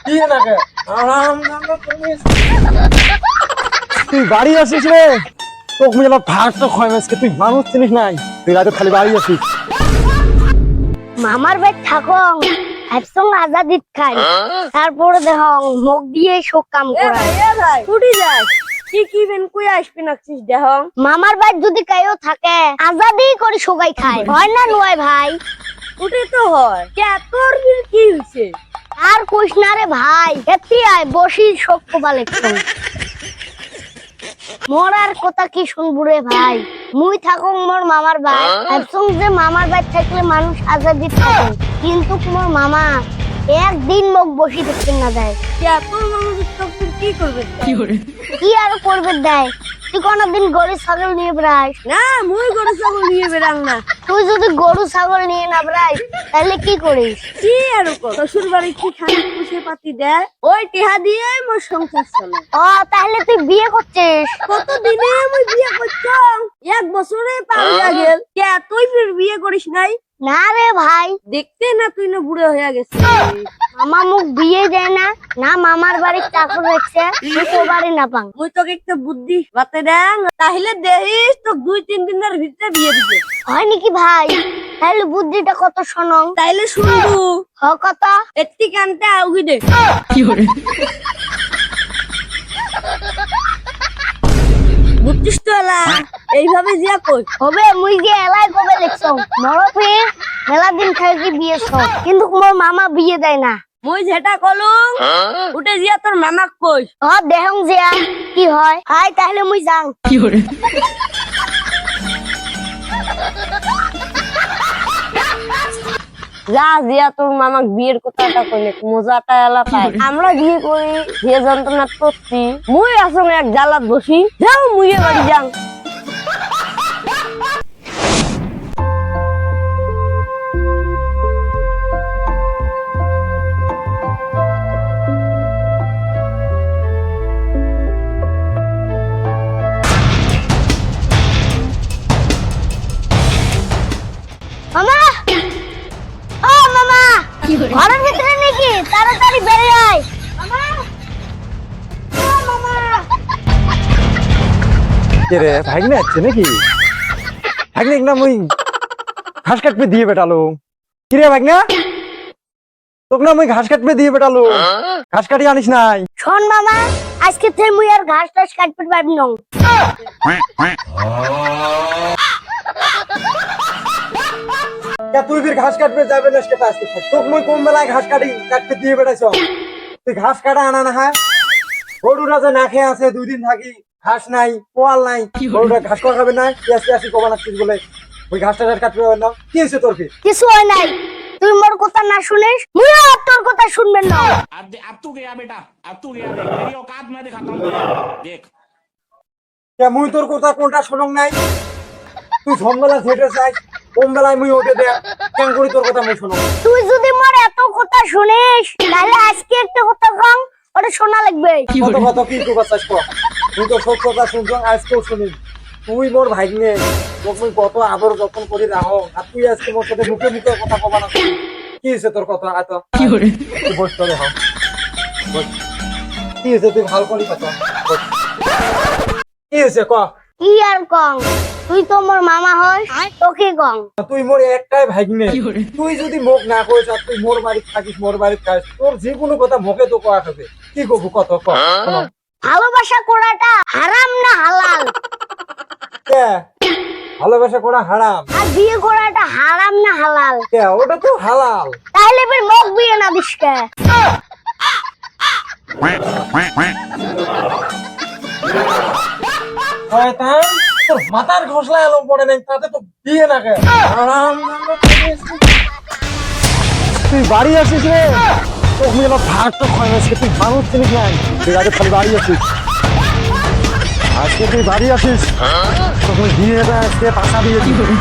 দিয়ে না কে আরাম তুই বাড়ি আসিস রে, তোকে যেন ভাত তো খাই মাসকে, তুই মানুষ চিনিস নাই, তুই রাতে খালি বাড়ি আসিস। মামার বাড়ি থাকং একসঙ্গে আজাদিত খাই, তারপরে দেখং মুখ দিয়ে শোক কাম করায়। ভাই ছুটি যায় কি কি বেন কই আসবি নাকছিস দেখং। মামার বাড়ি যদি কাইও থাকে আজাদি করে সবাই খায়, হয় না নয় ভাই? ছুটি তো হয়, কে তোর কি হইছে? আর কইস না রে ভাই, এতি আয় বসি শোক কোবাল একটু। মোর আর কথা কি শুনবো রে ভাই, মুই থাকুক মোর মামার বাড়ি, একসঙ্গে যে মামার বাড়ি থাকলে মানুষ আজাদি থাকে, কিন্তু মোর মামা একদিন মুখ বসি দেখতে না দেয়। কে তোর মামা তোর কি করবে? কি আর করবে দেয়? তুই কোনদিন গরু ছাগল নিয়ে বেড়াস না মুই গরু ছাগল নিয়ে বেরাং না। তুই যদি গরু ছাগল নিয়ে না বেড়াস তাহলে কি করিস? কি আর শ্বশুর বাড়ি কি খানি পুষে পাতি দেয়, ওই টেহা দিয়ে মোর সংসার চলে। ও তাহলে তুই বিয়ে করছিস? কত দিনে মুই বিয়ে করছং, এক বছরে পার হয়ে গেল। কে তুই ফির বিয়ে করিস নাই? না রে ভাই, দেখতে না তুই না বুড়ো হয়ে গেছিস। মামা মুখ বিয়ে দেয় না, না মামার বাড়ির চাকর রেখছে, তো বাড়ি না পাং। মুই তোকে একটা বুদ্ধি বাতে দেন, তাহলে দেখিস তো 2-3 দিনের ভিতরে বিয়ে দিবে। হয় নাকি ভাই? তাহলে বুদ্ধিটা কত শোনং। তাইলে শুনবো হ কত? একটি কানতে আউগি দে। বুঝছিস তো এলা এইভাবে জিয়া কই হবে মুই যে এলাই কবে দেখছো মরফে মেলা দিন থাকি বিয়ে সব, কিন্তু মোর মামা বিয়ে দেয় না। মুই যেটা কলুম উঠে জিয়া তোর মামাক কই। হ দেহং যে কি হয়। হাই তাহলে মুই যাং। যা জিয়া তোর মামাক বিয়ের কথাটা কইলে মজাটা এলা পাই। আমরা বিয়ে করি যে যন্ত্রণা করছি, মুই আসলে এক জ্বালাত বসি, যাও মুইয়ে বাড়ি যাং। মামা, ও মামা, ঘরের ভিতরে নাকি? তাড়াতাড়ি বেরিয়ে আয়। মামা, ও মামা। কে রে ভাগনে আছে নাকি? ভাগনে না মুই ঘাস কাটবে দিয়ে বেটালো। কি রে ভাগনা, তোকে না মুই ঘাস কাটবে দিয়ে বেটালো, ঘাস কাটি আনিস নাই? শোন মামা, আজকে থেকে মুই আর ঘাস টাস কাটতে পারবি না। তুই ফির ঘাস কাটবে যাবে না আজকে? আজকে তোকে মুই কোন বেলায় ঘাস কাটতে দিয়ে বেটাইছ? তুই ঘাস কাটা আনা না? হ্যাঁ, গরুরা যে না খেয়ে আছে 2 দিন থাকি, ঘাস নাই পোয়াল নাই, গরুরা ঘাস খাবে না, আসি কবা নাচ্ছিস বলে ওই ঘাসটা কাটবে না? কি হয়েছে তোর? ফির কিছু হয় নাই, তুই মোর কথা না শুনিস, মুই আর তোর কথা শুনবেন না। अब तू गया बेटा, अब तू गया। देख तेरी औकात मैं दिखाता हूँ तुझे। देख মুই তোর কথা কোনটা শুনং নাই? তুই ঝমবেলা ঝেটে চাই, কোন বেলায় মুই ওঠে দে কেন করি তোর কথা মুই শুনং? তুই যদি মোর এত কথা শুনিস তাহলে আজকে একটা কথা কম, ওটা শোনা লাগবে। কত কত কি করবা চাস কর? তুই তো সব কথা শুনছ, আজকেও শুনিস। তুই মোর ভাগ্নে, তোকে মুই কত আদর যত্ন করি রাখো, আর তুই আজকে মোর সাথে মুখে মুখে কথা কবা না? কি হয়েছে তোর কথা? এত কি করে বস করে হ, কি হয়েছে? তুই ভালো করি কথা বস। কি হয়েছে ক? কি আর কং, তুই তো মোর মামা হস, তোকে কং। তুই মোর একটাই ভাগ্নে, তুই যদি মুখ না করিস আর তুই মোর বাড়িতে থাকিস, মোর বাড়িতে খাস, তোর যে কোনো কথা মুখে তো কয়া খাবে। কি করবো কত ক? ভালোবাসা করাটা হারাম না হালাল? কে? ভালোবাসা করা হারাম? আর বিয়ে করাটা হারাম না হালাল? কে? ওটা তো হালাল। তাহলে ফের মুখ বিয়ে না দিস কে? শয়তান, তোর মাথার ঘষলা এলো পড়ে নাই, তাতে তো বিয়ে না কে? হারাম। তুই বাড়ি আসিস রে, তোকে যেন ভাত তো খাই মাসকে, তুই মানুষ চিনিস নাই, তুই রাতে খালি বাড়ি আসিস। আজকে তুই বাড়ি আসিস, তোকে বিয়ে আজকে পাশা দিয়ে দিবি।